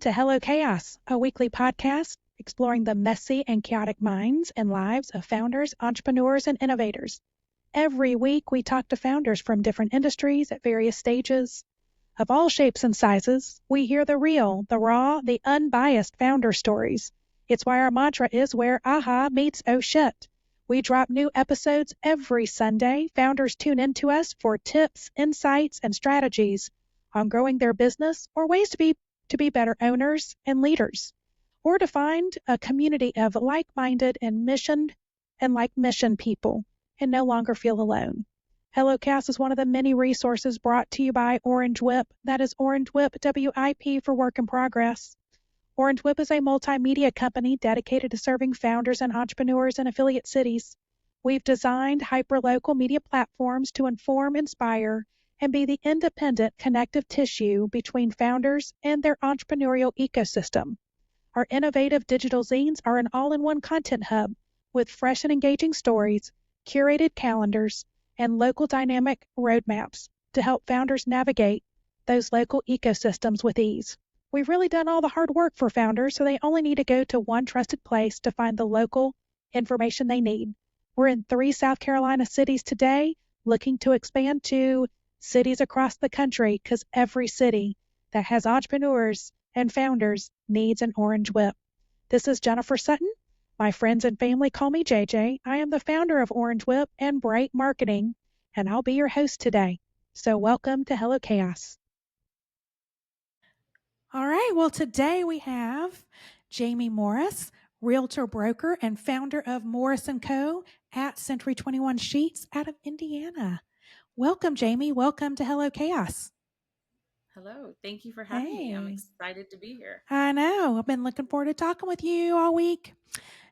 to Hello Chaos, a weekly podcast exploring the messy and chaotic minds and lives of founders, entrepreneurs, and innovators. Every week, we talk to founders from different industries at various stages. Of all shapes and sizes, we hear the real, the raw, the unbiased founder stories. It's why our mantra is where aha meets oh shit. We drop new episodes every Sunday. Founders tune in to us for tips, insights, and strategies on growing their business or ways to be better owners and leaders, or to find a community of like-minded and like-mission people and no longer feel alone. HelloCast is one of the many resources brought to you by Orange Whip. That is Orange Whip, WIP for work in progress. Orange Whip is a multimedia company dedicated to serving founders and entrepreneurs in affiliate cities. We've designed hyperlocal media platforms to inform, inspire, and be the independent connective tissue between founders and their entrepreneurial ecosystem. Our innovative digital zines are an all-in-one content hub with fresh and engaging stories, curated calendars, and local dynamic roadmaps to help founders navigate those local ecosystems with ease. We've really done all the hard work for founders, so they only need to go to one trusted place to find the local information they need. We're in 3 South Carolina cities today, looking to expand to cities across the country because every city that has entrepreneurs and founders needs an Orange Whip. This is Jennifer Sutton. My friends and family call me JJ. I am the founder of Orange Whip and Bright Marketing, and I'll be your host today. So welcome to Hello Chaos. All right, well, today we have Jamie Morris, realtor broker and founder of Morris & Co. at Century 21 Sheets out of Indiana. Welcome, Jamie. Welcome to Hello Chaos. Hello. Thank you for having me. I'm excited to be here. I know. I've been looking forward to talking with you all week.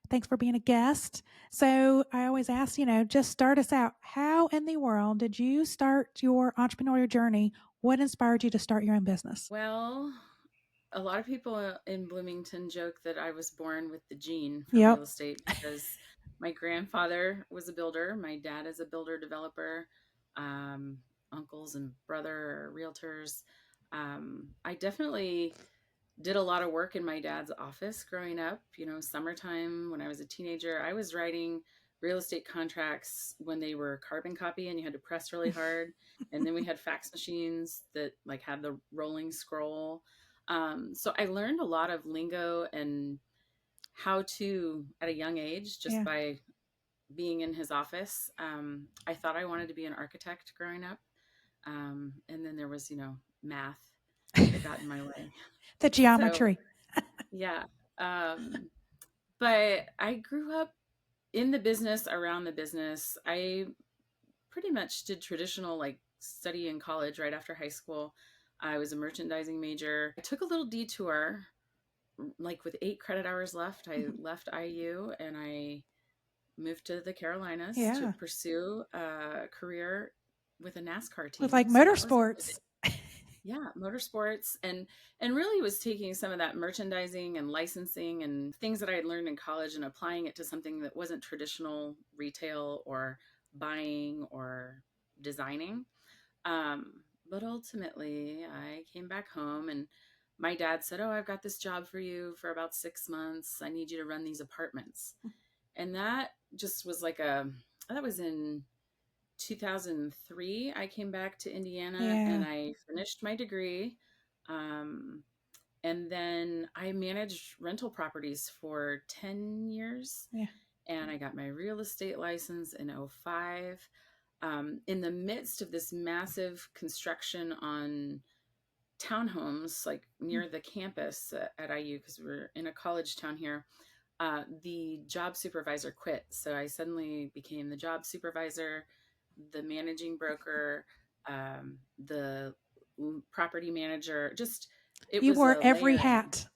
Thanks for being a guest. So I always ask, just start us out. How in the world did you start your entrepreneurial journey? What inspired you to start your own business? Well, a lot of people in Bloomington joke that I was born with the gene for Yep. real estate because my grandfather was a builder. My dad is a builder developer. Uncles and brother are realtors. I definitely did a lot of work in my dad's office growing up. Summertime when I was a teenager, I was writing real estate contracts when they were carbon copy and you had to press really hard. And then we had fax machines that like had the rolling scroll. So I learned a lot of lingo and how to at a young age just by being in his office. I thought I wanted to be an architect growing up. And then there was, math that got in my way. The geometry. So, yeah. But I grew up in the business, around the business. I pretty much did traditional like study in college right after high school. I was a merchandising major. I took a little detour, like with 8 credit hours left. I left IU and I moved to the Carolinas to pursue a career with a NASCAR team. With like motorsports. Yeah, motorsports and really was taking some of that merchandising and licensing and things that I had learned in college and applying it to something that wasn't traditional retail or buying or designing. But ultimately, I came back home and my dad said, "Oh, I've got this job for you for about 6 months. I need you to run these apartments." And that just was like that was in 2003. I came back to Indiana and I finished my degree. And then I managed rental properties for 10 years. And I got my real estate license in 2005. In the midst of this massive construction on townhomes, like near the campus at IU, because we're in a college town here, the job supervisor quit. So I suddenly became the job supervisor, the managing broker, the property manager. You wore every hat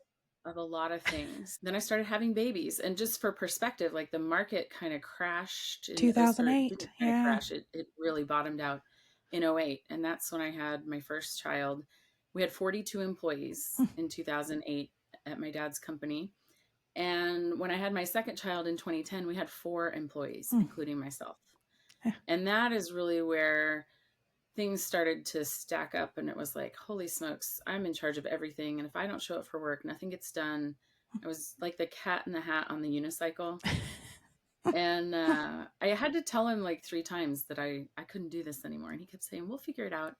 of a lot of things. Then I started having babies, and just for perspective, like the market kind of crashed in 2008. It really bottomed out in 2008, and that's when I had my first child. We had 42 employees in 2008 at my dad's company. And when I had my second child in 2010, we had 4 employees, including myself. And that is really where things started to stack up, and it was like, holy smokes, I'm in charge of everything. And if I don't show up for work, nothing gets done. I was like the cat in the hat on the unicycle. And I had to tell him like 3 times that I couldn't do this anymore. And he kept saying, we'll figure it out.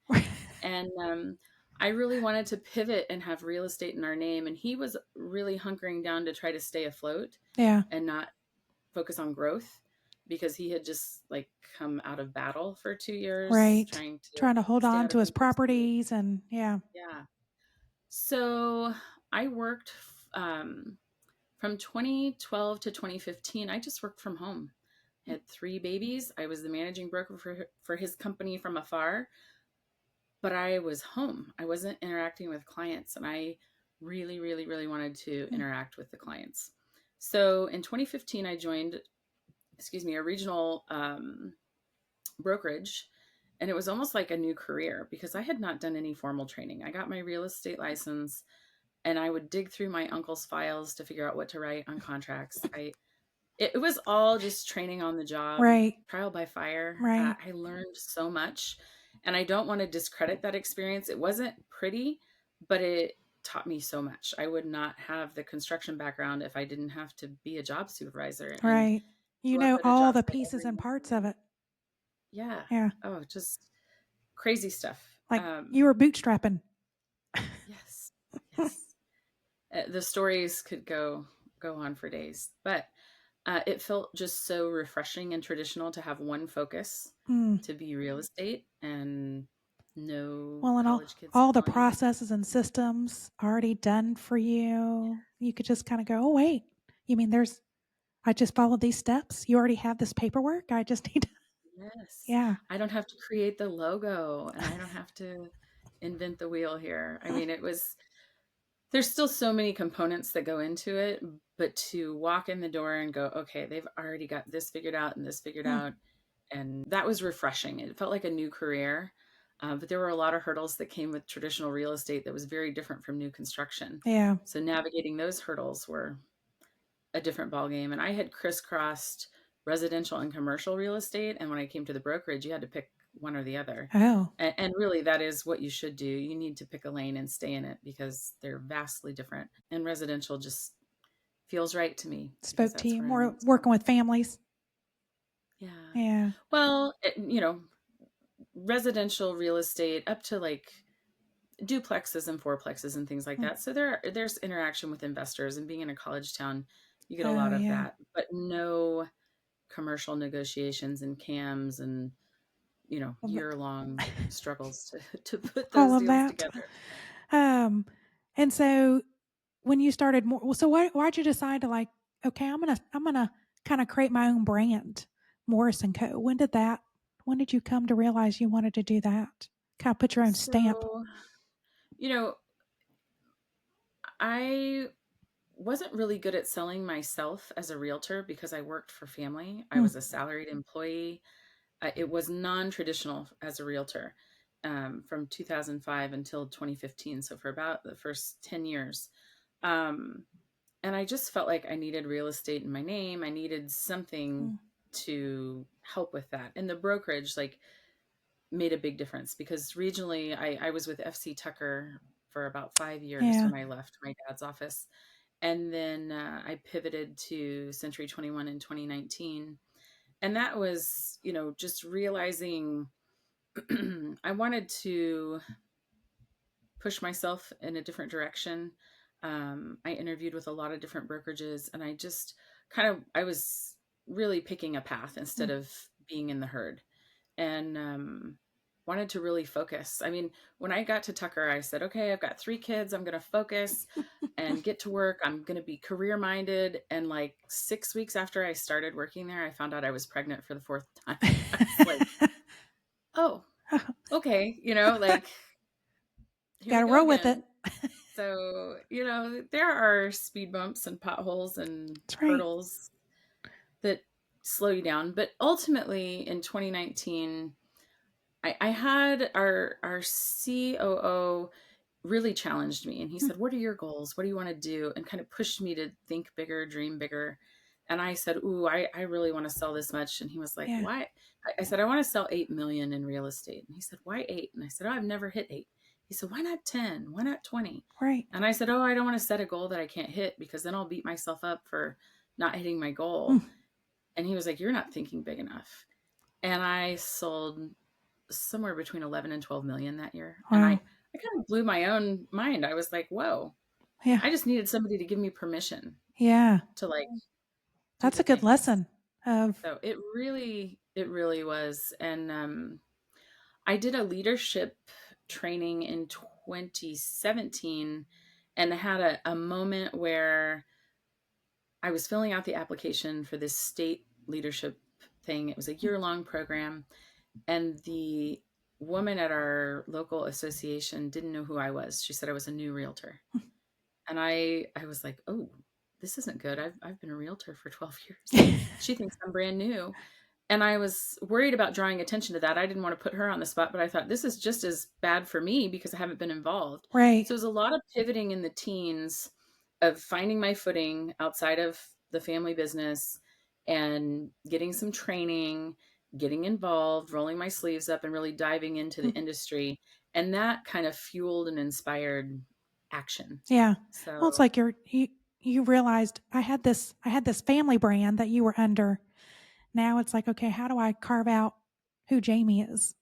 And I really wanted to pivot and have real estate in our name. And he was really hunkering down to try to stay afloat Yeah. and not focus on growth, because he had just like come out of battle for 2 years Right. trying to Trying to hold stay on out of to his bankruptcy. properties and yeah. Yeah. So I worked from 2012 to 2015. I just worked from home. I had 3 babies. I was the managing broker for his company from afar, but I was home. I wasn't interacting with clients, and I really, really, really wanted to Mm. interact with the clients. So in 2015, I joined, a regional brokerage. And it was almost like a new career because I had not done any formal training. I got my real estate license, and I would dig through my uncle's files to figure out what to write on contracts. It was all just training on the job, Right. trial by fire. Right. I learned so much, and I don't want to discredit that experience. It wasn't pretty, but it taught me so much. I would not have the construction background if I didn't have to be a job supervisor and Right. You show up know at a all job the site pieces every and parts of morning. it. Yeah. Yeah. Oh, just crazy stuff. Like you were bootstrapping. Yes, yes. The stories could go on for days, but it felt just so refreshing and traditional to have one focus, Mm. to be real estate, and no Well, and college kids all the calling me. processes and systems already done for you. You could just kind of go, oh wait, you mean I just followed these steps. You already have this paperwork. I just need to, Yes, yeah. I don't have to create the logo, and I don't have to invent the wheel here. I mean, there's still so many components that go into it, but to walk in the door and go, okay, they've already got this figured out and this figured Mm. out. And that was refreshing. It felt like a new career. But there were a lot of hurdles that came with traditional real estate that was very different from new construction. Yeah. So navigating those hurdles were a different ballgame. And I had crisscrossed residential and commercial real estate. And when I came to the brokerage, you had to pick one or the other. Oh, And really, that is what you should do. You need to pick a lane and stay in it because they're vastly different. And residential just feels right to me because spoke to that's you where I more want to go. working with families. Yeah. Yeah. Well, residential real estate up to like duplexes and fourplexes and things like Mm. that. So there's interaction with investors, and being in a college town, you get a Oh, lot of yeah. that, but no commercial negotiations and cams and Well, year-long struggles to put all those of deals that. together. Um, and so when you started more, well, so why'd you decide to like, okay, I'm gonna kind of create my own brand, Morris and Co. When did you come to realize you wanted to do that? Kind of put your own stamp. So, you know, I wasn't really good at selling myself as a realtor because I worked for family. I Mm. was a salaried employee. It was non-traditional as a realtor, from 2005 until 2015. So for about the first 10 years. Um, and I just felt like I needed real estate in my name. I needed something Mm. to help with that. And the brokerage like made a big difference because regionally I was with FC Tucker for about 5 years Yeah. when I left my dad's office. And then I pivoted to Century 21 in 2019. And that was, just realizing I wanted to push myself in a different direction. I interviewed with a lot of different brokerages, and I just I was really picking a path Mm. instead of being in the herd, and wanted to really focus. I mean, when I got to Tucker, I said, okay, I've got 3 kids. I'm going to focus and get to work. I'm going to be career minded. And like 6 weeks after I started working there, I found out I was pregnant for the fourth time. I was like, oh, okay, like here Got we to go roll with it. again. So, there are speed bumps and potholes and That's right. hurdles that slow you down. But ultimately in 2019, I had our COO really challenged me, and he Mm. said, what are your goals? What do you want to do? And kind of pushed me to think bigger, dream bigger. And I said, ooh, I really want to sell this much. And he was like, Yeah. why? I said, I want to sell 8 million in real estate. And he said, why 8? And I said, oh, I've never hit 8. He said, why not 10? Why not 20? Right. And I said, oh, I don't want to set a goal that I can't hit because then I'll beat myself up for not hitting my Mm. goal. And he was like, you're not thinking big enough. And I sold somewhere between 11 and 12 million that year. And Wow. I kind of blew my own mind. I was like, whoa, Yeah. I just needed somebody to give me permission Yeah. to like do That's the a good things. lesson of, So it really was. And I did a leadership training in 2017 and had a moment where I was filling out the application for this state leadership thing. It was a year-long program, and the woman at our local association didn't know who I was. She said I was a new realtor. And I was like, "Oh, this isn't good. I've been a realtor for 12 years. She thinks I'm brand new." And I was worried about drawing attention to that. I didn't want to put her on the spot, but I thought this is just as bad for me because I haven't been involved. right. So it was a lot of pivoting in the teens of finding my footing outside of the family business and getting some training, getting involved, rolling my sleeves up and really diving into the Mm. industry. And that kind of fueled and inspired action. Yeah. Well, it's So, like you realized I had this family brand that you were under. Now it's like, okay, how do I carve out who Jamie is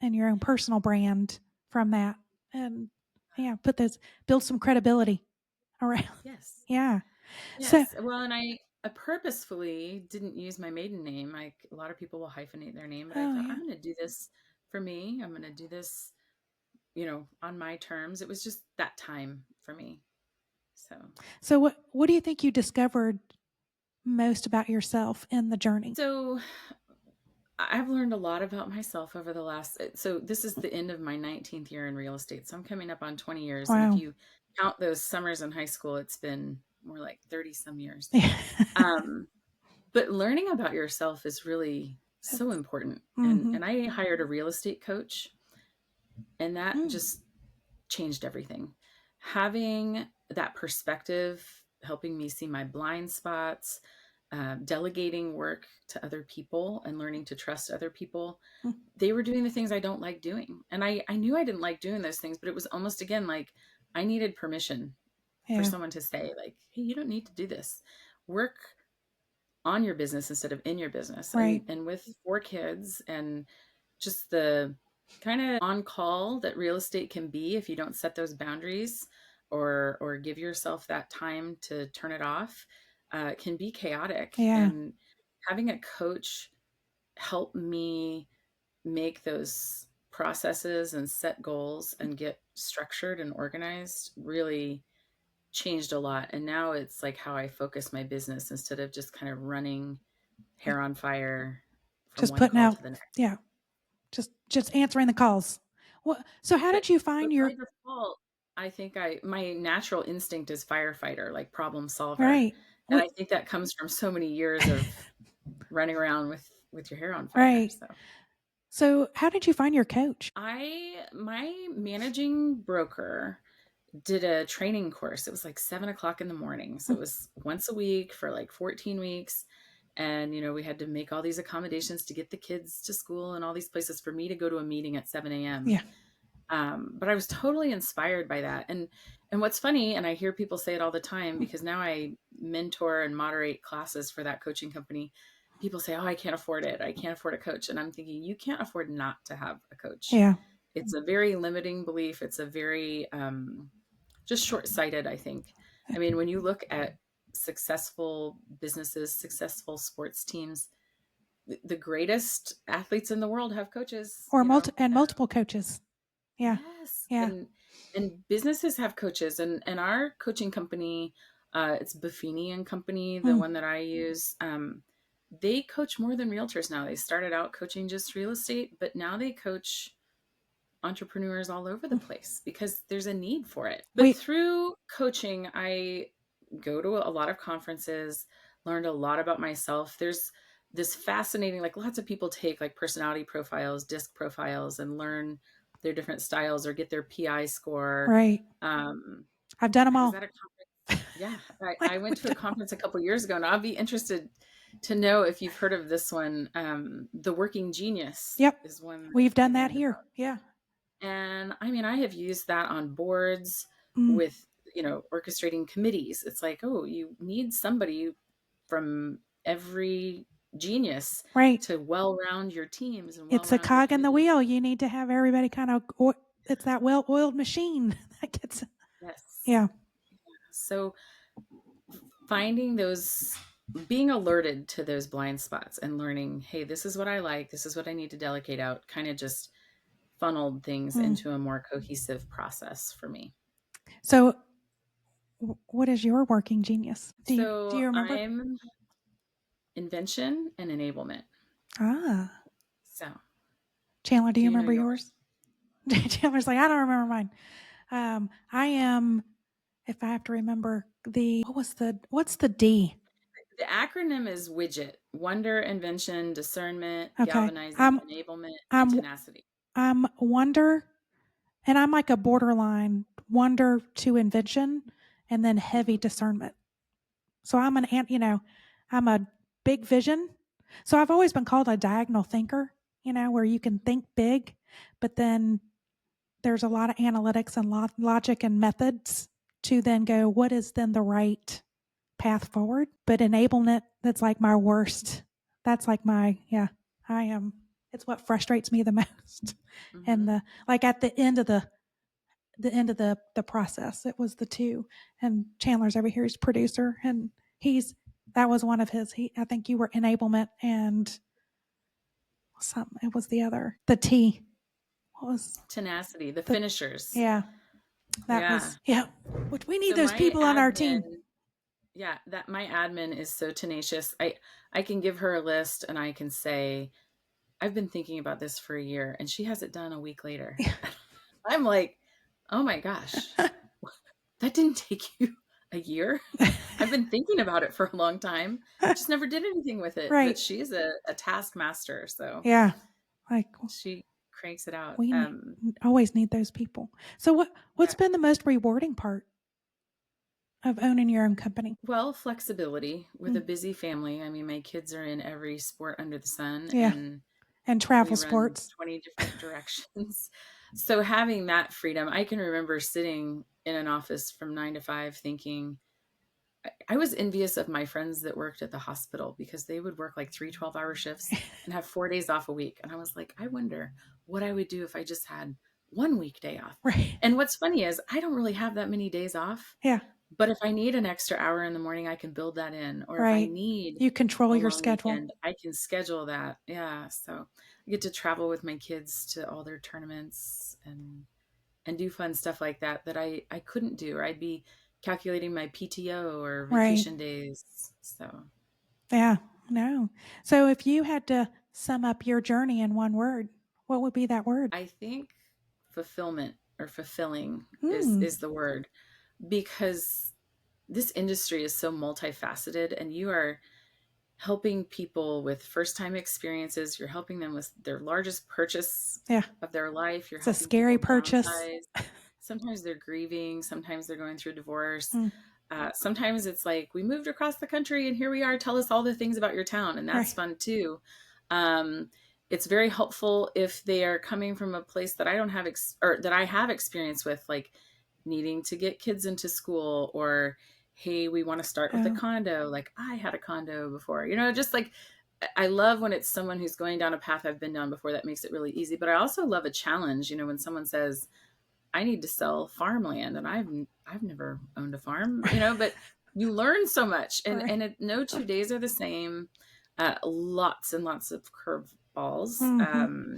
and your own personal brand from that? And yeah, build some credibility around. yes. Yeah. So, Yes. Well, and I purposefully didn't use my maiden name. Like a lot of people will hyphenate their name, but I oh thought yeah. I'm going to do this for me. I'm going to do this, on my terms. It was just that time for me. So, So what do you think you discovered most about yourself in the journey? so I've learned a lot about myself over the last, so this is the end of my 19th year in real estate. So I'm coming up on 20 years. And if Wow. you count those summers in high school, it's been more like 30 some years. Yeah. Um, but learning about yourself is really so important. And Mm-hmm. and I hired a real estate coach, and that Mm. just changed everything. Having that perspective, helping me see my blind spots, delegating work to other people and learning to trust other people. Mm. They were doing the things I don't like doing. And I knew I didn't like doing those things, but it was almost again like I needed permission for Yeah. someone to say, like, hey, you don't need to do this. Work on your business instead of in your business. Right. And with 4 kids and just the kind of on call that real estate can be if you don't set those boundaries or give yourself that time to turn it off, can be chaotic. Yeah. And having a coach help me make those processes and set goals and get structured and organized really changed a lot. And now it's like how I focus my business instead of just kind of running Like hair on fire from just one putting call out. to the next. Yeah. Just answering the calls. What? So how But did you find by your default, I think my natural instinct is firefighter, like problem solver. right? And What? I think that comes from so many years of running around with your hair on fire. Right. So So how did you find your coach? my managing broker did a training course. It was like 7 o'clock in the morning. So Mm. it was once a week for like 14 weeks. And, we had to make all these accommodations to get the kids to school and all these places for me to go to a meeting at 7 a.m. Yeah. But I was totally inspired by that. And what's funny, and I hear people say it all the time because now I mentor and moderate classes for that coaching company. People say, "Oh, I can't afford it. I can't afford a coach." And I'm thinking, you can't afford not to have a coach. Yeah. It's a very limiting belief. It's a very just short-sighted, I think. I mean, when you look at successful businesses, successful sports teams, the greatest athletes in the world have coaches, Or multiple coaches. Yeah. Yes. Yeah. And businesses have coaches, and our coaching company, it's Buffini and Company, the Mm. one that I use. They coach more than realtors now. They started out coaching just real estate, but now they coach entrepreneurs all over the Mm. place because there's a need for it. But We through coaching, I go to a lot of conferences, learned a lot about myself. There's this fascinating, like lots of people take like personality profiles, disc profiles, and learn their different styles or get their PI score. right. Um, I've done them I was all. at a conference. Yeah, I Like, went to a conference a couple years ago, and I'll be interested to know if you've heard of this one. The Working Genius yep, is one that we've done I that learned here. about. Yeah. And I mean, I have used that on boards Mm, with, orchestrating committees. It's like, oh, you need somebody from every genius right. to well round your teams and well It's a round your cog in the committees. wheel. You need to have everybody kind of, it's that well oiled machine that gets, Yes. yeah. So finding those, being alerted to those blind spots and learning, hey, this is what I like, this is what I need to delegate out, kind of just funneled things Mm. into a more cohesive process for me. So, what is your working genius? Do So you remember? I'm invention and enablement. Ah, So Chandler, do do you you know remember yours? yours? Chandler's like, I don't remember mine. I am, if I have to remember what's the D? The acronym is widget: wonder, invention, discernment, Okay. galvanizing, enablement, and I'm, tenacity. I'm wonder, and I'm like a borderline wonder to invention and then heavy Mhm. discernment. So I'm a big vision. So I've always been called a diagonal thinker, where you can think big, but then there's a lot of analytics and logic and methods to then go, what is then the right path forward? But enablement, that's like my worst. That's like yeah, I am. It's what frustrates me the most. And Mhm. at the end of the process, it was the two. And Chandler's over here is producer, and that was one of his. I think you were enablement and something. It was the other, the T. What was Tenacity, the the? finishers. Yeah, that Yeah. was yeah. Which we need So those my people on our admin, team. yeah, that my admin is so tenacious. I can give her a list and I can say, I've been thinking about this for a year, and she has it done a week later. I'm like, oh my gosh, that didn't take you a year. I've been thinking about it for a long time, just never did anything with it. But Right. she's a taskmaster, so Yeah. Like she cranks it out. we always need those people. So what's Yeah. been the most rewarding part of owning your own company? Well, flexibility with Mm, a busy family. I mean, my kids are in every sport under the sun, yeah. and And we travel run sports. 20 different directions. So having that freedom, I can remember sitting in an office from 9 to 5 thinking, I was envious of my friends that worked at the hospital because they would work like 3 12-hour shifts and have 4 days off a week. And I was like, I wonder what I would do if I just had one weekday off. Right. And what's funny is I don't really have that many days off. Yeah. But if I need an extra hour in the morning, I can build that in. Or if I Right. need You control a your long schedule. weekend, I can schedule that. Yeah. So I get to travel with my kids to all their tournaments and do fun stuff like that that I couldn't do, or I'd be calculating my PTO or Right. vacation days. So Yeah. No. So if you had to sum up your journey in one word, what would be that word? I think fulfillment or fulfilling Hmm. is the word, because this industry is so multifaceted, and you are helping people with first time experiences. You're helping them with their largest purchase Yeah. of their life. You're It's a helping scary people purchase. downsize. Sometimes they're grieving. Sometimes they're going through a divorce. Hmm. Sometimes it's like, we moved across the country and here we are. Tell us all the things about your town. And that's Right. fun too. Um, it's very helpful if they are coming from a place that I don't have, or that I have experience with, like needing to get kids into school, or, hey, we want to start with a Oh. condo. Like I had a condo before, just like, I love when it's someone who's going down a path I've been down before. That makes it really easy. But I also love a challenge, when someone says, I need to sell farmland, and I've never owned a farm, but you learn so much, Right. no 2 days are the same. Lots and lots of curveballs. Mm-hmm.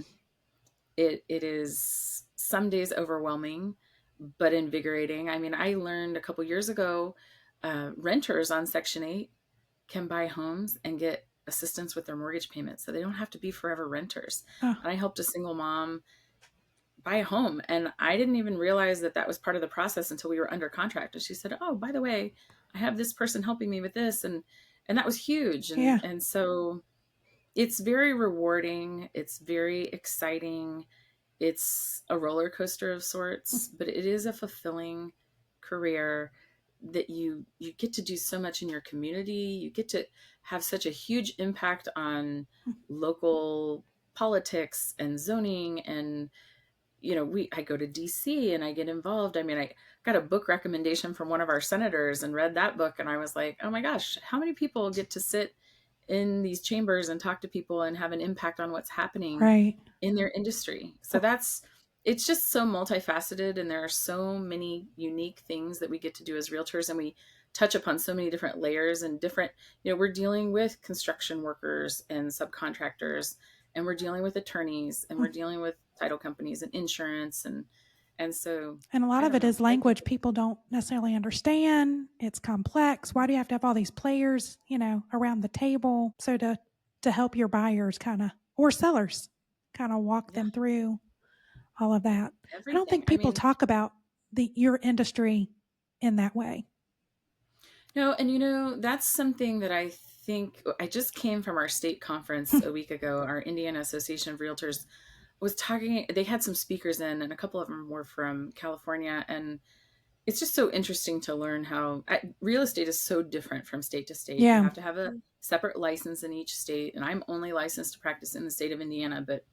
It is some days overwhelming, but invigorating. I mean, I learned a couple years ago, renters on Section 8 can buy homes and get assistance with their mortgage payments, so they don't have to be forever renters. Oh. And I helped a single mom buy a home, and I didn't even realize that that was part of the process until we were under contract. And she said, oh, by the way, I have this person helping me with this. And that was huge. Yeah. And so it's very rewarding. It's very exciting. It's a roller coaster of sorts, but it is a fulfilling career. that you get to do so much in your community. You get to have such a huge impact on local politics and zoning. And I go to DC and I get involved. I mean, I got a book recommendation from one of our senators and read that book, and I was like, oh my gosh, how many people get to sit in these chambers and talk to people and have an impact on what's happening Right. in their industry. So it's just so multifaceted, and there are so many unique things that we get to do as realtors, and we touch upon so many different layers and different, we're dealing with construction workers and subcontractors, and we're dealing with attorneys, and we're dealing with title companies and insurance, and so And a lot I of don't it know. is language people don't necessarily understand. It's complex. Why do you have to have all these players, around the table? So to help your buyers or sellers walk Yeah, them through all of that. I don't everything. think I people mean, talk about your industry in that way. no, and that's something that I think I just came from our state conference a week ago. Our Indiana Association of Realtors was talking, they had some speakers in, and a couple of them were from California. And it's just so interesting to learn how real estate is so different from state to state. You Yeah. have to have a separate license in each state. And I'm only licensed to practice in the state of Indiana, but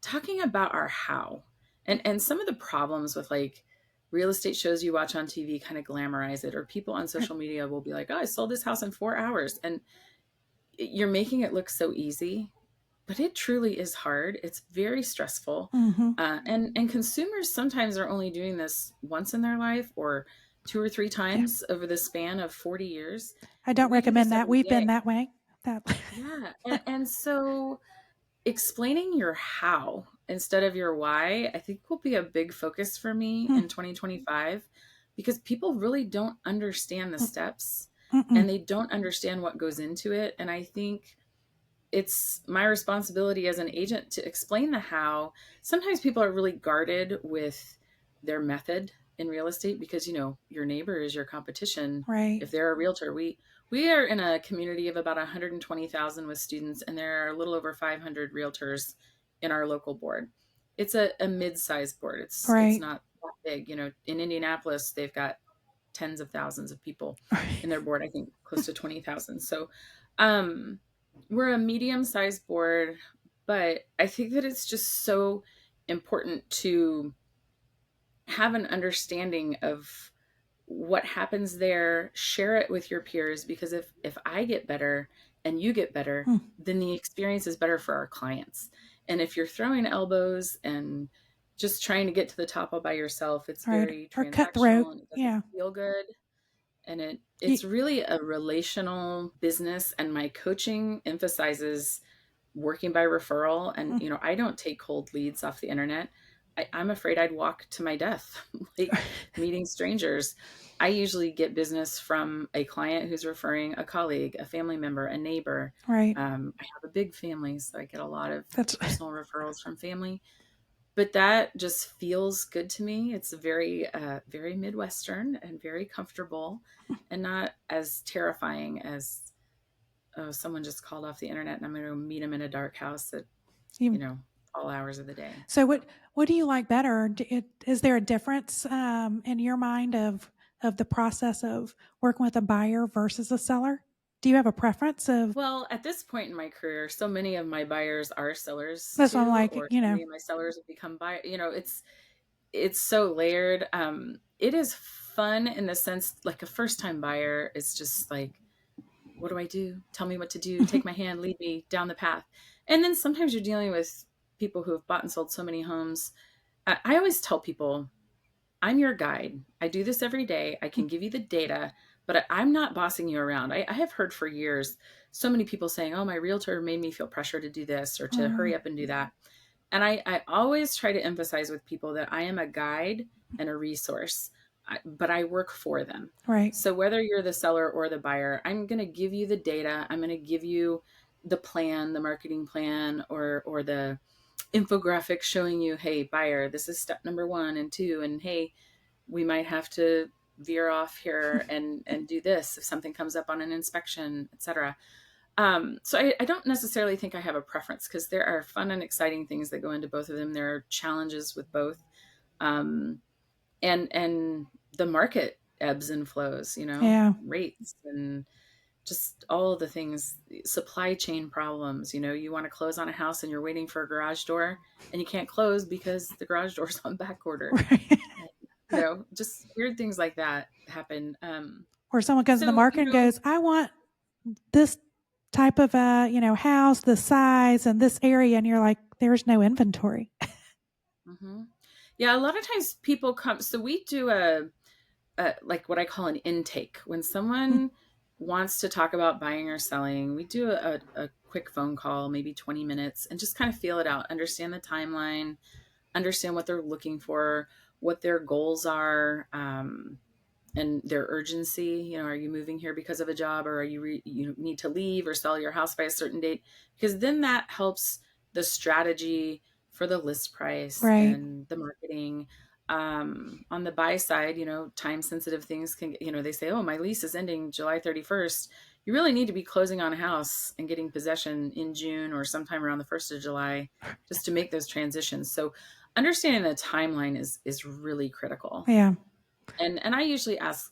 talking about our how and some of the problems with like real estate shows you watch on TV kind of glamorize it, or people on social media will be like, oh, I sold this house in 4 hours. And you're making it look so easy, but it truly is hard. It's very stressful. Mm-hmm. And consumers sometimes are only doing this once in their life, or two or three Yeah. times over the span of 40 years. I don't We do recommend this that. every We've been day. that way. That Yeah. And so explaining your how instead of your why, I think will be a big focus for me in 2025, because people really don't understand the steps, Mm-mm. and they don't understand what goes into it. And I think it's my responsibility as an agent to explain the how. Sometimes people are really guarded with their method in real estate because your neighbor is your competition. Right. If they're a realtor, we are in a community of about 120,000 with students, and there are a little over 500 realtors in our local board. It's a mid-sized board. It's Right. not that big. In Indianapolis, they've got tens of thousands of people Right. in their board. I think close to 20,000. So, um, we're a medium-sized board, but I think that it's just so important to have an understanding of what happens there, share it with your peers, because if I get better and you get better, then the experience is better for our clients. And if you're throwing elbows and just trying to get to the top all by yourself, it's Right. very Or cutthroat. transactional and it doesn't Yeah. feel good. And it's You, really a relational business, and my coaching emphasizes working by referral. And I don't take cold leads off the internet. I'm afraid I'd walk to my death like meeting strangers. I usually get business from a client who's referring a colleague, a family member, a neighbor. right. I have a big family, so I get a lot of That's personal referrals from family, but that just feels good to me. It's very, very Midwestern and very comfortable, and not as terrifying as, oh, someone just called off the internet and I'm going to meet them in a dark house at, you. all hours of the day. So what do you like better? Is there a difference in your mind of the process of working with a buyer versus a seller? Do you have a preference of? Well, at this point in my career, so many of my buyers are sellers That's what I'm too, like. or so many of my sellers have become buyers. It's so layered. It is fun in the sense, like a first time buyer is just like, what do I do? Tell me what to do. Take my hand, lead me down the path. And then sometimes you're dealing with people who have bought and sold so many homes. I always tell people, I'm your guide. I do this every day. I can give you the data, but I'm not bossing you around. I have heard for years so many people saying, oh, my realtor made me feel pressure to do this or to hurry up and do that. And I always try to emphasize with people that I am a guide and a resource, but I work for them. Right. So whether you're the seller or the buyer, I'm going to give you the data. I'm going to give you the plan, the marketing plan, or the infographic showing you, hey, buyer, this is step number 1 and 2. And hey, we might have to veer off here and do this if something comes up on an inspection, etc. So I don't necessarily think I have a preference, because there are fun and exciting things that go into both of them. There are challenges with both. And the market ebbs and flows, you know, Yeah. rates and just all of the things, supply chain problems. You know, you want to close on a house and you're waiting for a garage door and you can't close because the garage door's on back order. Right. And, you know, just weird things like that happen. Or someone comes in the So, market you and know, goes, I want this type of house, this size and this area, and you're like, there's no inventory. mhm. Yeah, a lot of times people come. So we do a like what I call an intake. When someone wants to talk about buying or selling, we do a quick phone call, maybe 20 minutes, and just kind of feel it out, understand the timeline, understand what they're looking for, what their goals are, and their urgency. You know, are you moving here because of a job, or are you need to leave or sell your house by a certain date? Because then that helps the strategy for the list price Right. and the marketing. On the buy side, you know, time sensitive things can, you know, they say, oh, my lease is ending July 31st. You really need to be closing on a house and getting possession in June or sometime around the 1st of July just to make those transitions. So understanding the timeline is really critical. Yeah. And I usually ask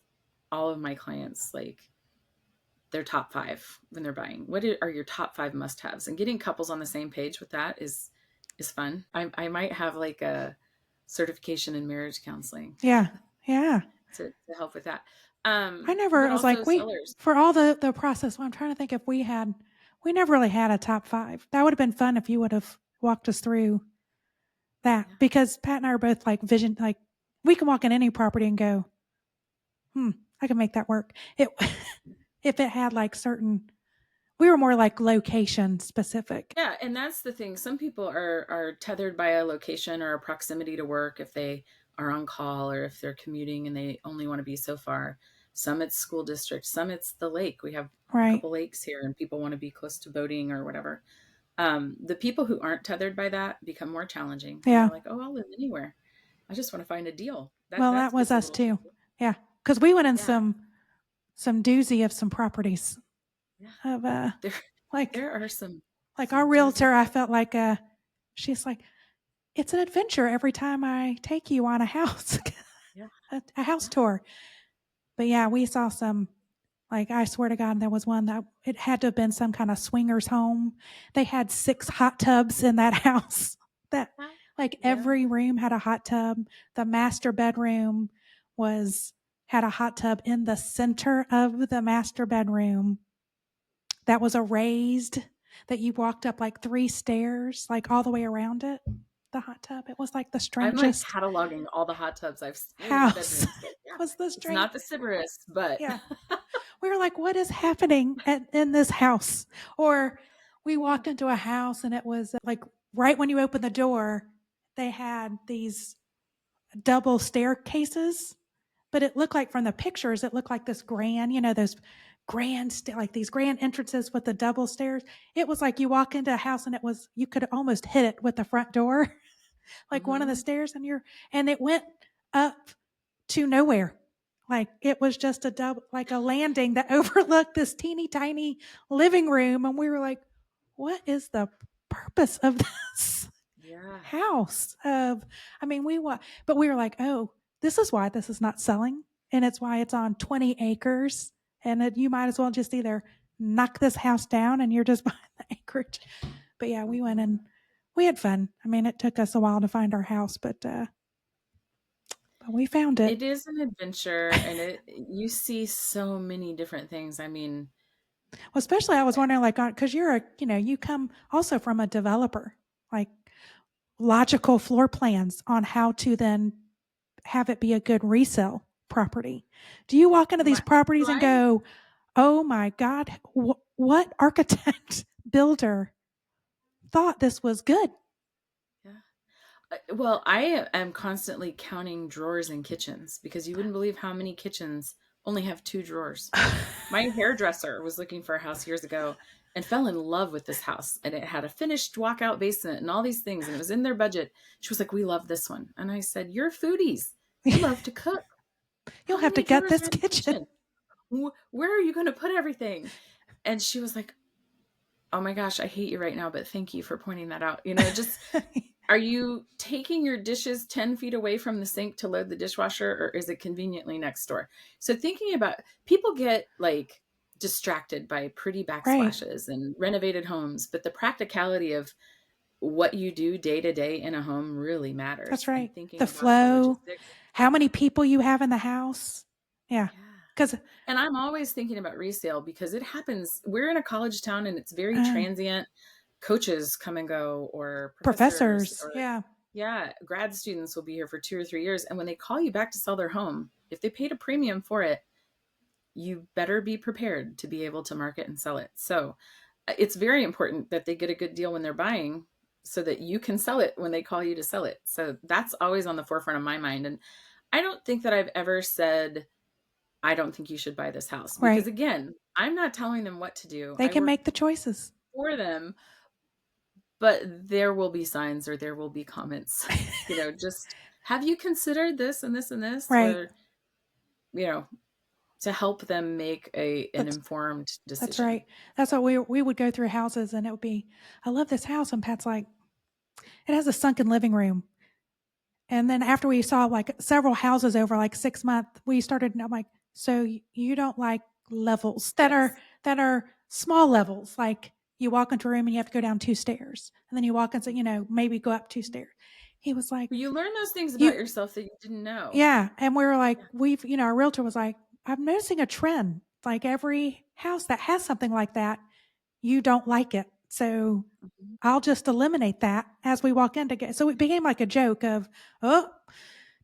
all of my clients like their top 5 when they're buying. What are your top 5 must-haves? And getting couples on the same page with that is fun. I might have like a certification in marriage counseling Yeah. Yeah. to help with that. I But was also like, sellers. for all the process, well, I'm trying to think if we never really had a top five. That would have been fun if you would have walked us through that Yeah. because Pat and I are both like like we can walk in any property and go, I can make that work. If it had like we were more like location specific. Yeah, and that's the thing. Some people are tethered by a location or a proximity to work if they are on call or if they're commuting and they only want to be so far. Some it's school district, some it's the lake. We have a Right. couple lakes here and people want to be close to boating or whatever. The people who aren't tethered by that become more challenging and Yeah. they're like, "Oh, I'll live anywhere. I just want to find a deal." Well, That that was gets a us little too. tricky. Yeah. Because we went in Yeah. some doozy of some properties Yeah. of There like there are some our doozy realtor, I properties. felt like she's like, it's an adventure every time I take you on a house, Yeah. a house Yeah. tour. But yeah, we saw some, like, I swear to God, there was one that it had to have been some kind of swingers home. They had 6 hot tubs in that house that, like, Yeah. every room had a hot tub. The master bedroom had a hot tub in the center of the master bedroom that was a raised that you walked up like 3 stairs, like all the way around it. The hot tub. It was like the I'm like strangest cataloging all the hot tubs I've seen in house. bedrooms. Like, It yeah, was the it's strange. not the Sybaris, but Yeah. We were like, what is happening in this house? Or we yeah. walked into a house and it was like right when you open the door, they had these double staircases, but it looked like from the pictures, it looked like this grand, those like these grand entrances with the double stairs. It was like you walk into a house and you could almost hit it with the front door, like one of the Hmm. stairs, and it went up to nowhere. Like it was just like a landing that overlooked this teeny tiny living room. And we were like, what is the purpose of this Yeah. house? But we were like, oh, this is why this is not selling. And it's why it's on 20 acres. And you might as well just either knock this house down and you're just buying the acreage. But yeah, we went Hmm. and we had fun. I mean, it took us a while to find our house, but we found it. It is an adventure, and you see so many different things. I mean, Well, especially I was wondering, like, because you come also from a developer, like logical floor plans on how to then have it be a good resale property. Do you walk into these so properties and go, oh my God, what architect builder thought this was good? yeah. Well, I am constantly counting drawers in kitchens because you wouldn't believe how many kitchens only have 2 drawers. My hairdresser was looking for a house years ago and fell in love with this house, and it had a finished walkout basement and all these things, and it was in their budget. She was like, "We love this one." And I said, "You're foodies. You love to cook. You'll How have to many gut drawers are this in the kitchen. kitchen? Where are you going to put everything?" And she was like, "Oh my gosh, I hate you right now, but thank you for pointing that out." You know, just Are you taking your dishes 10 feet away from the sink to load the dishwasher, or is it conveniently next door? So thinking about, people get like distracted by pretty Right. backsplashes and renovated homes, but the practicality of what you do day to day in a home really That's matters, and right. thinking The about the flow, logistics. how many people you have in the house. Yeah. Yeah. Because And I'm always thinking about resale because it happens. We're in a college town and it's very transient. Coaches come and go, or professors, professors, or yeah. yeah, grad students will be here for 2 or 3 years. And when they call you back to sell their home, if they paid a premium for it, you better be prepared to be able to market and sell it. So it's very important that they get a good deal when they're buying so that you can sell it when they call you to sell it. So that's always on the forefront of my mind. And I don't think that I've ever said, I don't think you should buy this house, because Right. again, I'm not telling them what to do. They I can work make the choices. for them, but there will be signs or there will be comments, just have you considered this and this and this, Right. or, you know, to help them make an That's informed that's decision. right. That's what we would go through houses and it would be, I love this house. And Pat's like, it has a sunken living room. And then after we saw like several houses over like 6 months, we started, and I'm like, so you don't like levels Yes. that are small levels. Like you walk into a room and you have to go down 2 stairs and then you walk into, maybe go up 2 stairs. He was like, You learn those things about you, yourself that you didn't know. yeah. And we were like, Yeah. our realtor was like, I'm noticing a trend. Like every house that has something like that, you don't like it. So Mhm. I'll just eliminate that as we walk in to get. So it became like a joke of, oh,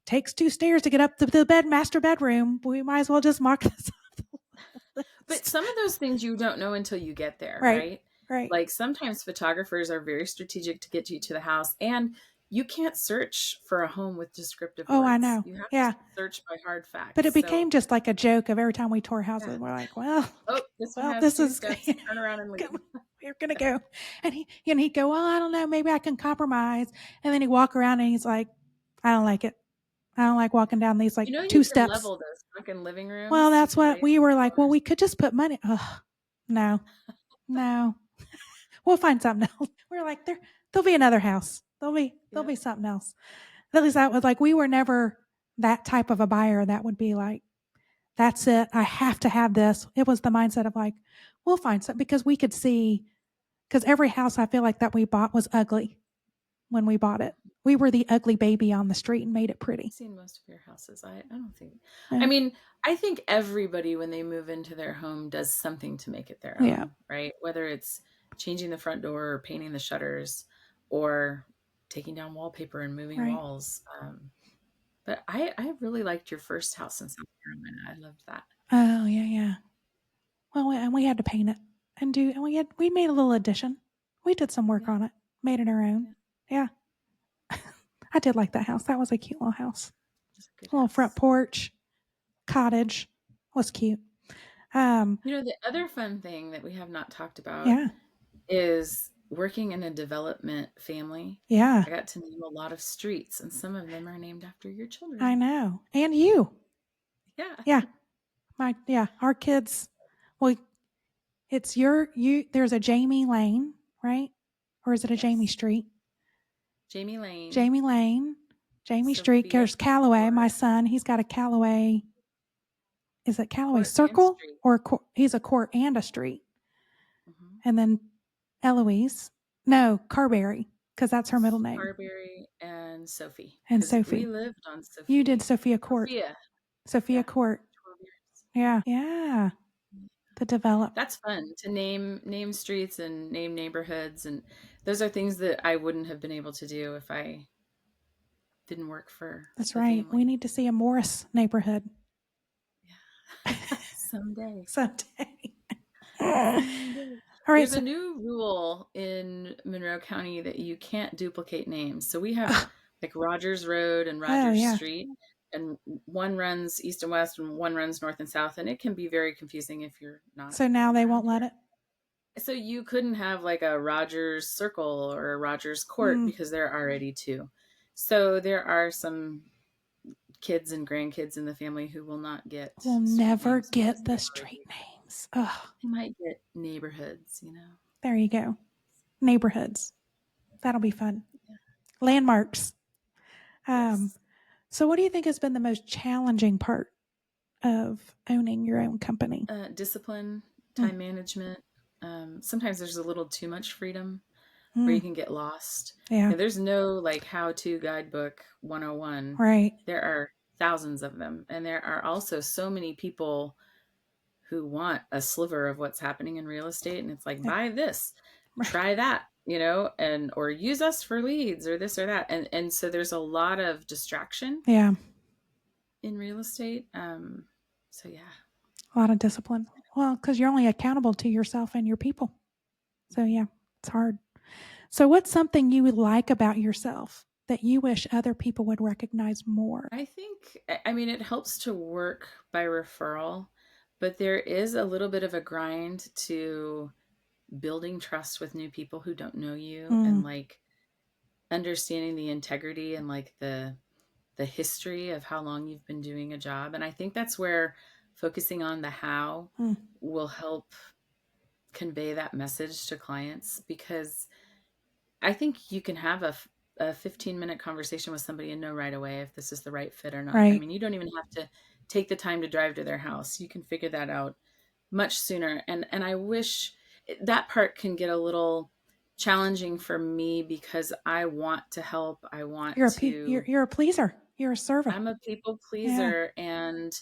takes 2 stairs to get up to the master bedroom. We might as well just mark this off the But list. some of those things you don't know until you get there, Right, right? right. Like sometimes photographers are very strategic to get you to the house, and you can't search for a home with descriptive Oh, I words. know. You have to Yeah. search by hard But facts. it So, became just like a joke of every time we tore houses, yeah. we're like, well, Oh, this one well, has this two is, steps. Turn around and leave. we're going to go. And he'd go, well, I don't know, maybe I can compromise. And then he'd walk around and he's like, I don't like it. I don't like walking down these like You 2 steps. level those sunken living Well, rooms. You that's can what raise we the were like. Well, floors. we could just put money. Oh, no, no. We'll find something else. We're like, there'll be another house. There'll Yep. be something else. At least that was like, we were never that type of a buyer that would be like, that's it. I have to have this. It was the mindset of like, we'll find something because we could see, because every house I feel like that we bought was ugly when we bought it. We were the ugly baby on the street and made it I've pretty. seen most of your houses. I don't think, I Yeah. mean, I think everybody, when they move into their home, does something to make it their Yeah. own, right? Whether it's changing the front door or painting the shutters or taking down wallpaper and moving Right. walls. But I really liked your first house in South Carolina. I loved that. Oh, yeah, yeah. Well, and we had to paint it and we made a little addition. We did some work Yeah. on it, made it our own. Yeah. Yeah. I did like that house. That was a cute little house. It's a good A little front house. porch, cottage. Was cute. Um, The other fun thing that we have not talked about yeah. is working in a development family. Yeah. I got to name a lot of streets, and some of them are named after your I children. know. And you. Yeah. Yeah. Our kids, well, it's there's a Jamie Lane, right? Or is it a Jamie Yes. Street? Jamie Lane, Jamie Lane, Jamie Street. Sophia There's Callaway. My Court, son, he's got a Callaway. Is it Callaway Court and Circle Street. or he's a court and a street? Hmm. And then Eloise, no, Carberry, because that's her middle name. Carberry and Sophie, And because we Sophie. lived on You did Sophie. Sophia Court. Sophia. Sophia Yeah. Court. 12 years. Yeah. Yeah. The develop. That's fun to name streets and name neighborhoods, and those are things that I wouldn't have been able to do if I didn't work for That's the right. We family. need to see a Morris neighborhood Yeah. Someday. someday. All Someday. right. There's a So, new rule in Monroe County that you can't duplicate names. So we have like Rogers Road and oh, Rogers yeah. Street, and one runs east and west and one runs north and south, and it can be very confusing if you're not So now from they around won't let here. it. So you couldn't have like a Rogers Circle or a Rogers Court Mm, because there are already two. So there are some kids and grandkids in the family who will not get we'll street never names because get the they street already, names. Oh, they might get neighborhoods. there you go. Neighborhoods. That'll be fun. Landmarks. Yes. So what do you think has been the most challenging part of owning your own company? Discipline, Mm, time management. Sometimes there's a little too much freedom where you mm, can get lost. yeah, And there's no like how to guidebook 101. right. There are thousands of them. And there are also so many people who want a sliver of what's happening in real estate. And it's like, Yeah, buy this, right. try that, and or use us for leads or this or that. And so there's a lot of distraction Yeah, in real estate. So yeah. a lot of discipline. Well, because you're only accountable to yourself and your people. So yeah, it's hard. So what's something you would like about yourself that you wish other people would recognize more? I think, I mean, it helps to work by referral, but there is a little bit of a grind to building trust with new people who don't know you and Mm, like understanding the integrity and like the history of how long you've been doing a job. And I think that's where focusing on the how mm, will help convey that message to clients, because I think you can have a 15-minute conversation with somebody and know right away if this is the right fit or not. I right. mean, you don't even have to take the time to drive to their house. You can figure that out much sooner. And I wish that part can get a little challenging for me because I want to help. I want to, You're a pleaser. You're a servant. I'm a people Yeah. pleaser. And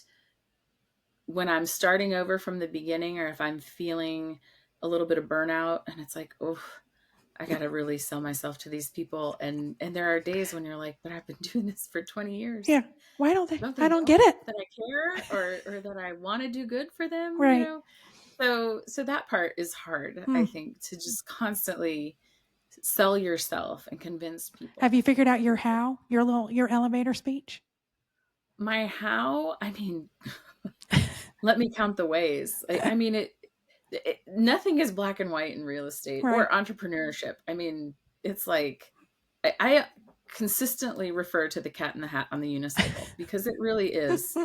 when I'm starting over from the beginning, or if I'm feeling a little bit of burnout and it's like, oh, I got to really sell myself to these people. And there are days when you're like, but I've been doing this for 20 years. Yeah. Why don't they? Don't I they don't know get it. that I care, or that I want to do good for them, Right. So that part is hard, I Mm. think, to just constantly sell yourself and convince Have people. you figured out your how? Your elevator speech? My how, I mean, let me count the ways. I mean, nothing is black and white in real estate Right. or entrepreneurship. I mean, it's like I consistently refer to the cat in the hat on the unicycle because it really is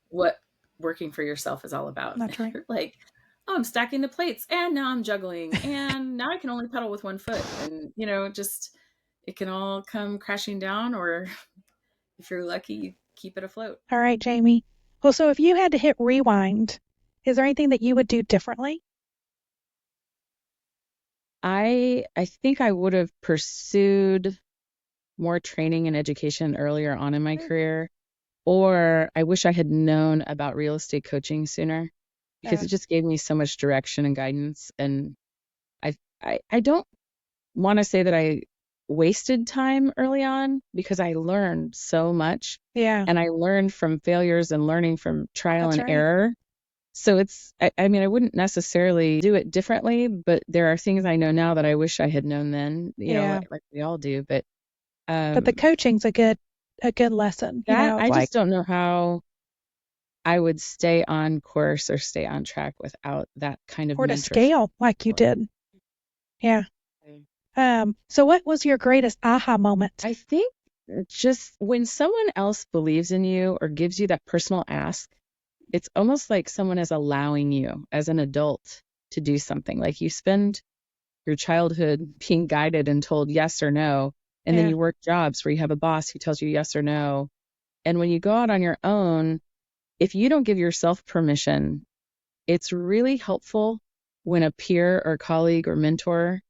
what working for yourself is all about. That's right. You're like, oh, I'm stacking the plates and now I'm juggling and now I can only pedal with one foot. And, just it can all come crashing down, or if you're lucky, you keep it afloat. All right, Jamie. Well, so if you had to hit rewind, is there anything that you would do differently? I think I would have pursued more training and education earlier on in my Mm. career, or I wish I had known about real estate coaching sooner because Uh, it just gave me so much direction and guidance. And I don't want to say that I wasted time early on because I learned so much, yeah, and I learned from failures and learning from trial that's and right. error. So I mean, I wouldn't necessarily do it differently, but there are things I know now that I wish I had known then, Yeah. like we all do. But But the um, coaching's a good lesson, that of I like, just don't know how I would stay on course or stay on track without that kind of or to mentorship. scale like you did. Yeah. So what was your greatest aha moment? I think just when someone else believes in you or gives you that personal ask, it's almost like someone is allowing you as an adult to do something. Like you spend your childhood being guided and told yes or no, and then Yeah. you work jobs where you have a boss who tells you yes or no. And when you go out on your own, if you don't give yourself permission, it's really helpful when a peer or colleague or mentor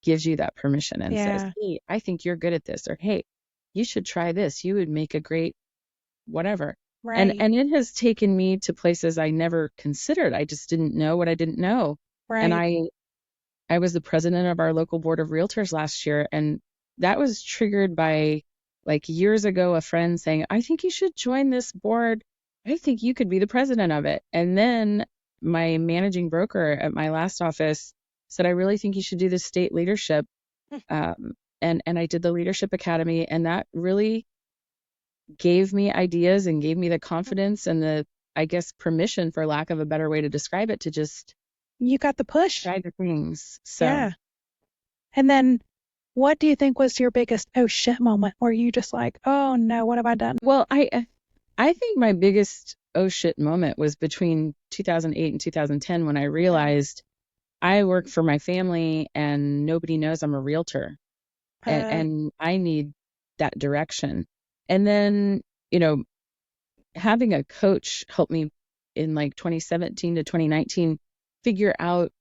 gives you that permission and says, Yeah. hey, I think you're good at this, or hey, you should try this. You would make a great whatever. And Right. and it has taken me to places I never considered. I just didn't know what I didn't know. And Right. I was the president of our local board of realtors last year, and that was triggered by like years ago a friend saying, I think you should join this board. I think you could be the president of it. And then my managing broker at my last office said, I really think you should do the state leadership. Hmm. And I did the leadership academy, and that really gave me ideas and gave me the confidence and the, I guess, permission, for lack of a better way to describe it, to just You got the push. try the things. So, Yeah. And then what do you think was your biggest oh shit moment where you just like, oh no, what have I done? well, I think my biggest oh shit moment was between 2008 and 2010 when I Yeah. realized I work for my family and nobody knows I'm a realtor. and I need that direction. And then, having a coach help me in like 2017 to 2019 figure out,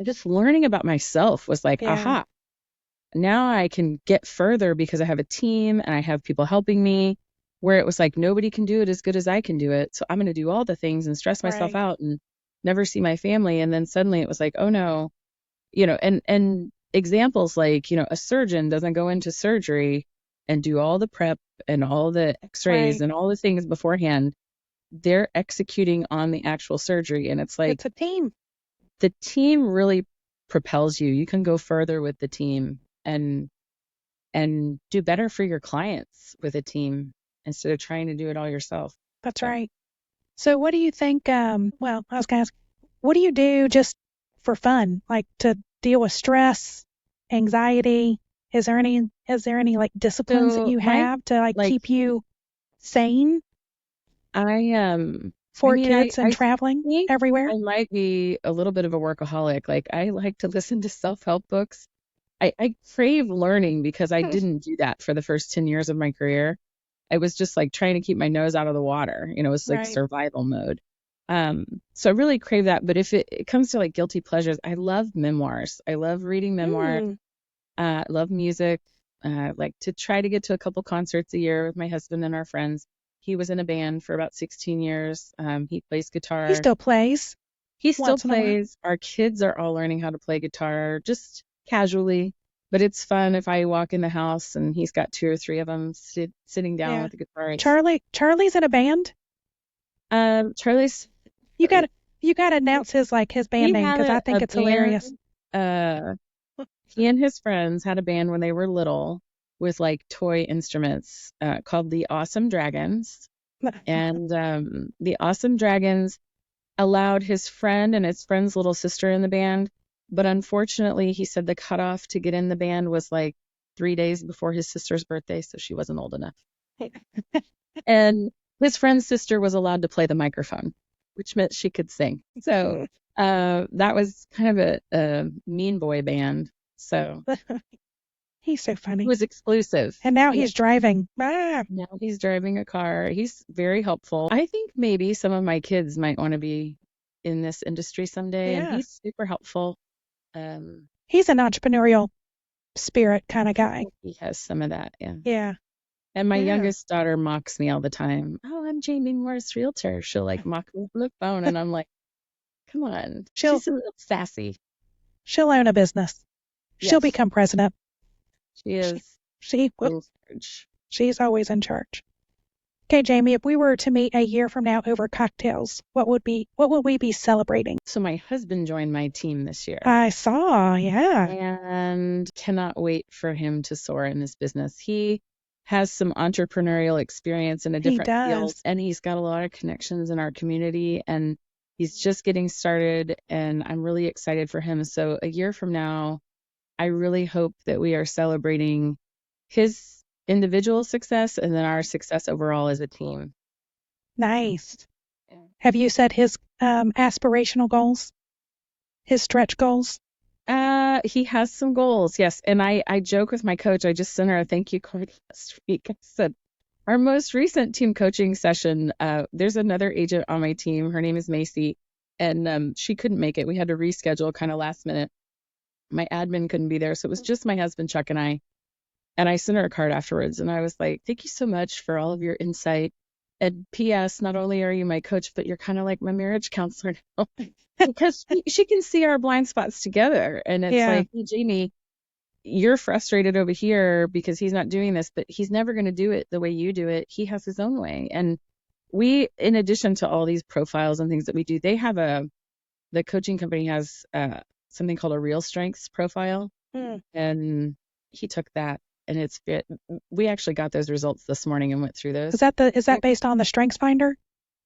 just learning about myself was like, Yeah. aha, now I can get further because I have a team and I have people helping me, where it was like, nobody can do it as good as I can do it. So I'm going to do all the things and stress myself Right. out and never see my family. And then suddenly it was like, oh no, and examples like, a surgeon doesn't go into surgery and do all the prep and all the x-rays Right. and all the things beforehand. They're executing on the actual surgery. And it's like, It's a team. the team really propels you. You can go further with the team and do better for your clients with a team instead of trying to do it all yourself. That's So, right. So what do you think, well, I was going to ask, what do you do just for fun, like to deal with stress, anxiety? Is there any like disciplines that so you my have to like like keep you sane I for mean, kids and I traveling think everywhere? I might be a little bit of a workaholic. Like, I like to listen to self-help books. I crave learning because I didn't do that for the first 10 years of my career. I was just like trying to keep my nose out of the water. It was like Right. survival mode. So I really crave that. But if it comes to like guilty pleasures, I love memoirs. I love reading memoirs. Mm, Love music. Like to try to get to a couple concerts a year with my husband and our friends. He was in a band for about 16 years. He plays he guitar. still plays He still once in a while. plays. Our kids are all learning how to play guitar just casually, but it's fun if I walk in the house and he's got two or three of them sitting down Yeah. with the guitar. Charlie's in a band. Charlie's, You got to announce his band he name had because I a think it's band. hilarious. He and his friends had a band when they were little with like toy instruments called the Awesome Dragons. And the Awesome Dragons allowed his friend and his friend's little sister in the band. But unfortunately, he said the cutoff to get in the band was like 3 days before his sister's birthday, so she wasn't old enough. And his friend's sister was allowed to play the microphone, which meant she could sing. So that was kind of a mean boy band. So He's so it funny. was exclusive. And now Yeah. he's driving. Ah, Now he's driving a car. He's very helpful. I think maybe some of my kids might want to be in this industry someday, and yeah. he's super helpful. He's an entrepreneurial spirit kind of guy. He has some of that, yeah. Yeah. And my Yeah. youngest daughter mocks me all the time. Oh, I'm Jamie Morris, realtor. She'll like mock me on the phone, and I'm like, come on. She'll She's a little sassy. she'll own a business. She'll Yes, become president. she is She will. in charge. She's always in charge. Okay, Jamie, if we were to meet a year from now over cocktails, what would we be celebrating? So my husband joined my team this year. I saw, yeah. And cannot wait for him to soar in this business. He has some entrepreneurial experience in a He different field, does. and he's got a lot of connections in our community, and he's just getting started, and I'm really excited for him. So a year from now, I really hope that we are celebrating his individual success and then our success overall as a team. Nice. Yeah. Have you set his aspirational goals? His stretch goals? He has some goals, yes. And I joke with my coach. I just sent her a thank you card last week. I said, our most recent team coaching session, there's another agent on my team. Her name is Macy, and she couldn't make it. We had to reschedule kind of last minute. My admin couldn't be there, so it was just my husband, Chuck, and I. And I sent her a card afterwards, and I was like, thank you so much for all of your insight. And P.S., not only are you my coach, but you're kind of like my marriage counselor now. Because she can see our blind spots together. And it's like, hey, Jamie, you're frustrated over here because he's not doing this, but he's never going to do it the way you do it. He has his own way. And we, in addition to all these profiles and things that we do, they have the coaching company has something called a real strengths profile. And he took that. And we actually got those results this morning and went through those. Is that based on the Strengths Finder?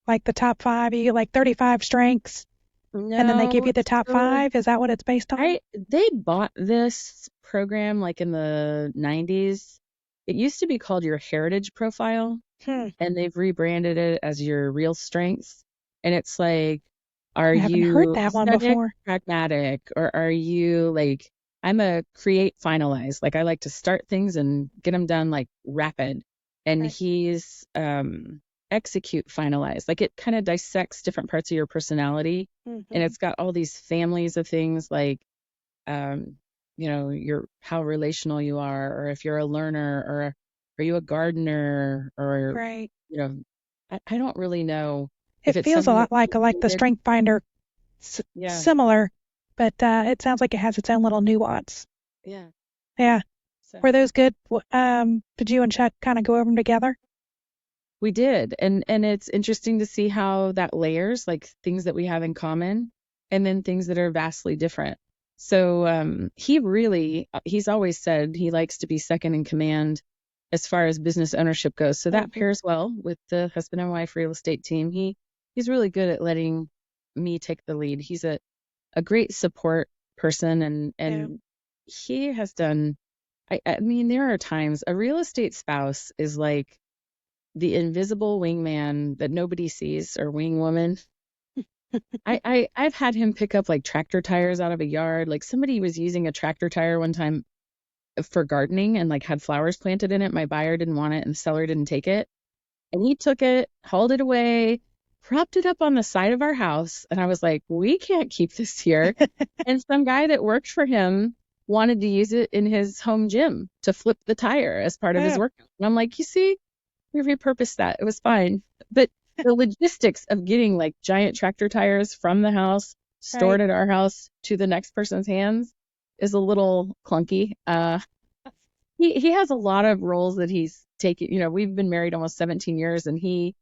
Like the top 5, you get like 35 strengths, No, and then they give you the top 5? Is that what it's based on? They bought this program like in the 90s. It used to be called your Heritage Profile, and they've rebranded it as your Real Strengths. And it's like, are I haven't you heard that one aesthetic, before. pragmatic, or are you like I'm a create finalize. Like I like to start things and get them done like rapid. And Right. he's execute finalize. Like it kind of dissects different parts of your personality. And it's got all these families of things like your how relational you are, or if you're a learner, or are you a gardener, or Right. I don't really know if It it's feels a something lot that's like the needed. Strength Finder, Yeah. similar, but it sounds like it has its own little nuance. Yeah. Yeah. So Were those good? Did you and Chuck kind of go over them together? we did. And it's interesting to see how that layers, like things that we have in common and then things that are vastly different. So he's always said he likes to be second in command as far as business ownership goes. So that pairs well with the husband and wife real estate team. He's really good at letting me take the lead. He's a great support person, and he has done, I mean, there are times a real estate spouse is like the invisible wingman that nobody sees, or wing woman. I've had him pick up like tractor tires out of a yard. Like somebody was using a tractor tire one time for gardening and like had flowers planted in it. My buyer didn't want it and the seller didn't take it. And he took it, hauled it away, propped it up on the side of our house. And I was like, we can't keep this here. And some guy that worked for him wanted to use it in his home gym to flip the tire as part of his workout. And I'm like, you see, we repurposed that. It was fine. But the logistics of getting like giant tractor tires from the house, stored at our house, to the next person's hands is a little clunky. He has a lot of roles that he's taken. We've been married almost 17 years, and he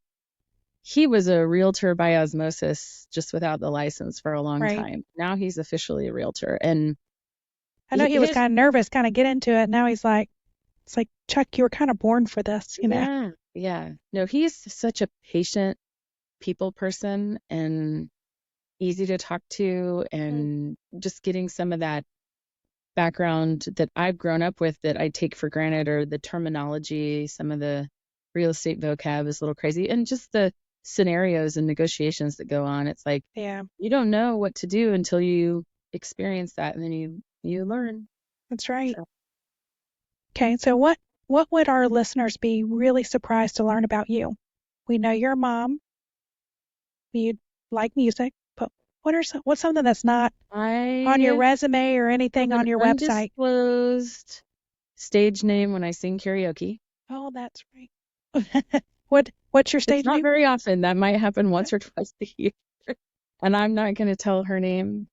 was a realtor by osmosis, just without the license, for a long time. Now he's officially a realtor. And I know he was kind of nervous, kind of get into it. Now he's like, it's like, Chuck, you were kind of born for this, Yeah. No, he's such a patient people person and easy to talk to, and just getting some of that background that I've grown up with that I take for granted, or the terminology, some of the real estate vocab is a little crazy, and just the scenarios and negotiations that go on. It's like, you don't know what to do until you experience that, and then you learn. That's right. So. Okay, so what would our listeners be really surprised to learn about you? We know you're a mom. You like music, but what's something that's not on your resume or anything on your website? Undisclosed stage name when I sing karaoke. Oh, that's right. What's your stage name? Not very often. That might happen once or twice a year. And I'm not going to tell her name.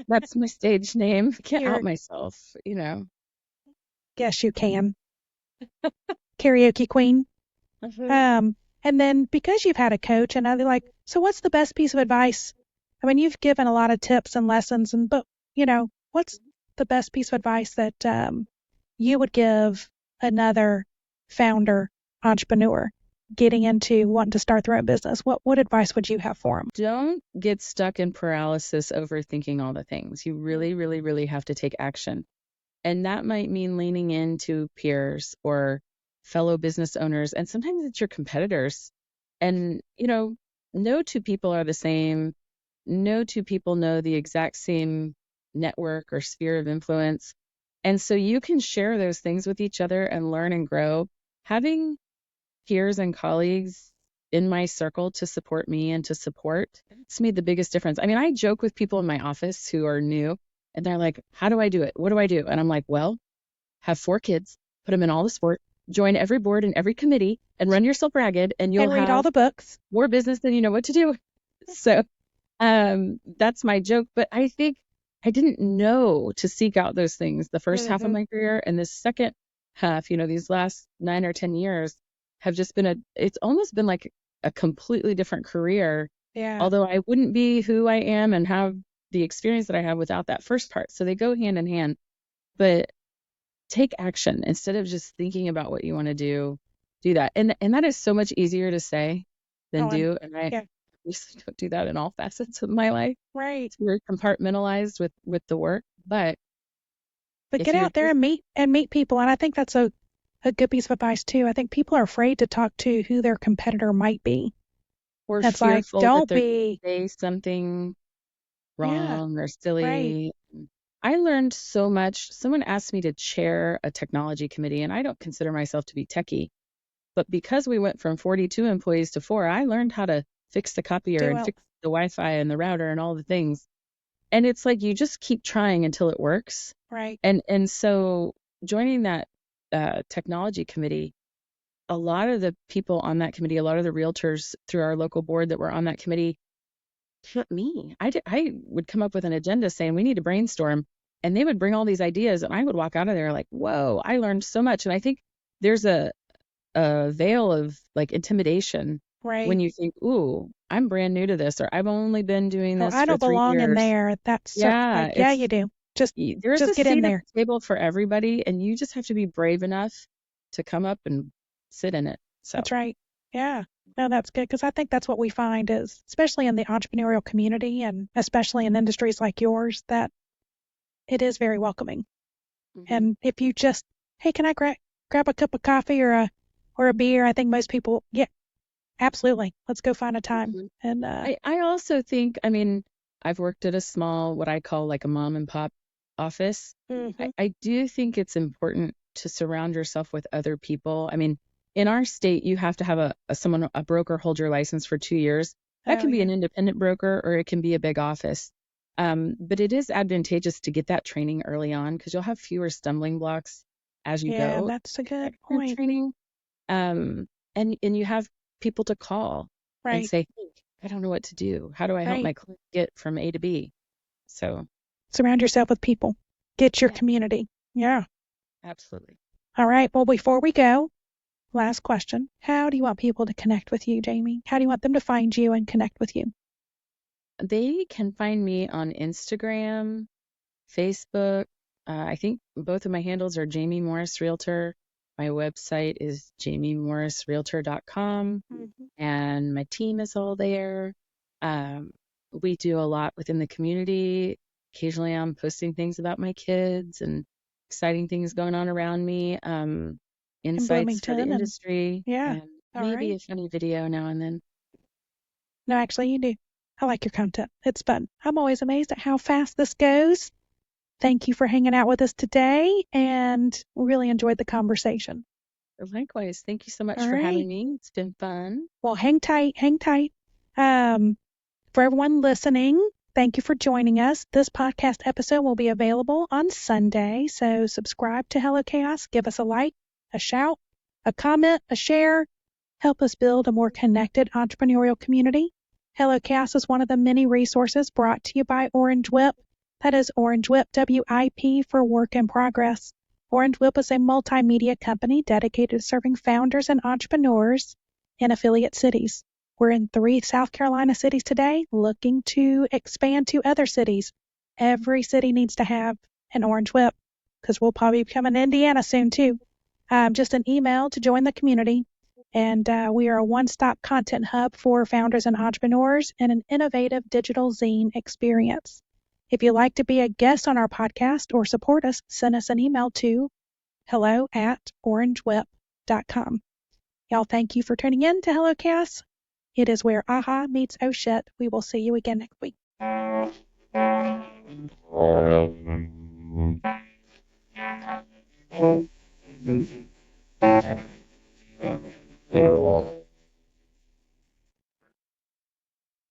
That's my stage name. I can't out myself, Guess you can. Karaoke queen. And then because you've had a coach, and they're like, so what's the best piece of advice? I mean, you've given a lot of tips and lessons, but what's the best piece of advice that you would give another founder, entrepreneur, getting into wanting to start their own business? What advice would you have for them? Don't get stuck in paralysis overthinking all the things. You really, really, really have to take action. And that might mean leaning into peers or fellow business owners. And sometimes it's your competitors. And, no two people are the same. No two people know the exact same network or sphere of influence. And so you can share those things with each other and learn and grow. Having peers and colleagues in my circle to support me and to support, it's made the biggest difference. I mean, I joke with people in my office who are new, and they're like, how do I do it? What do I do? And I'm like, well, have 4 kids, put them in all the sport, join every board and every committee, and run yourself ragged, and you'll read all the books. More business than you know what to do. So that's my joke. But I think I didn't know to seek out those things the first half of my career, and the second half, these last 9 or 10 years have just been it's almost been like a completely different career. Yeah. Although I wouldn't be who I am and have the experience that I have without that first part. So they go hand in hand. But take action instead of just thinking about what you want to do. Do that. And that is so much easier to say than do. And I obviously don't do that in all facets of my life. Right. It's very compartmentalized with the work. But get out there and meet people. And I think that's a good piece of advice too. I think people are afraid to talk to who their competitor might be. Or that's fearful like, don't that be say something wrong or silly. Right. I learned so much. Someone asked me to chair a technology committee, and I don't consider myself to be techie. But because we went from 42 employees to 4, I learned how to fix the copier Do and well. fix the Wi-Fi and the router and all the things. And it's like you just keep trying until it works. Right. And so joining that technology committee, a lot of the people on that committee, a lot of the realtors through our local board that were on that committee, me. I would come up with an agenda saying we need to brainstorm, and they would bring all these ideas, and I would walk out of there like, whoa, I learned so much. And I think there's a veil of like intimidation Right. when you think, ooh, I'm brand new to this, or I've only been doing Oh, this I for don't 3 belong in years. there. That's so Yeah, like, yeah, you do. Just there's a get in seat at there. the table for everybody, and you just have to be brave enough to come up and sit in it. So That's right. Yeah. No, that's good because I think that's what we find is, especially in the entrepreneurial community and especially in industries like yours, that it is very welcoming. And if you just, hey, can I grab a cup of coffee or a beer? I think most people, yeah, absolutely. Let's go find a time. And I also think, I mean, I've worked at a small, what I call like a mom and pop office. I do think it's important to surround yourself with other people. I mean, in our state, you have to have a broker hold your license for 2 years. That can be an independent broker or it can be a big office. But it is advantageous to get that training early on because you'll have fewer stumbling blocks as you yeah, go. that's a good Your point. training. And you have people to call and Right. say, hey, I don't know what to do. How do I help Right. my client get from A to B? So Surround yourself with people. Get your yeah, community. Yeah. absolutely. All right. Well, before we go, last question. How do you want people to connect with you, Jamie? How do you want them to find you and connect with you? They can find me on Instagram, Facebook. I think both of my handles are Jamie Morris Realtor. My website is jamiemorrisrealtor.com, and my team is all there. We do a lot within the community. Occasionally, I'm posting things about my kids and exciting things going on around me, insights for the Bloomington industry, yeah. and All maybe right. a funny video now and then. No, actually, you do. I like your content. It's fun. I'm always amazed at how fast this goes. Thank you for hanging out with us today and really enjoyed the conversation. Likewise, thank you so much All for right. having me. It's been fun. Well, hang tight, hang tight. For everyone listening, thank you for joining us. This podcast episode will be available on Sunday, so subscribe to Hello Chaos. Give us a like, a shout, a comment, a share. Help us build a more connected entrepreneurial community. Hello Chaos is one of the many resources brought to you by Orange Whip. That is Orange Whip, WIP for Work in Progress. Orange Whip is a multimedia company dedicated to serving founders and entrepreneurs in affiliate cities. We're in 3 South Carolina cities today, looking to expand to other cities. Every city needs to have an Orange Whip because we'll probably become in Indiana soon too. Just an email to join the community. And we are a one-stop content hub for founders and entrepreneurs and an innovative digital zine experience. If you'd like to be a guest on our podcast or support us, send us an email to hello@orangewhip.com. Y'all, thank you for tuning in to Hello Chaos. It is where aha meets oh shit. We will see you again next week.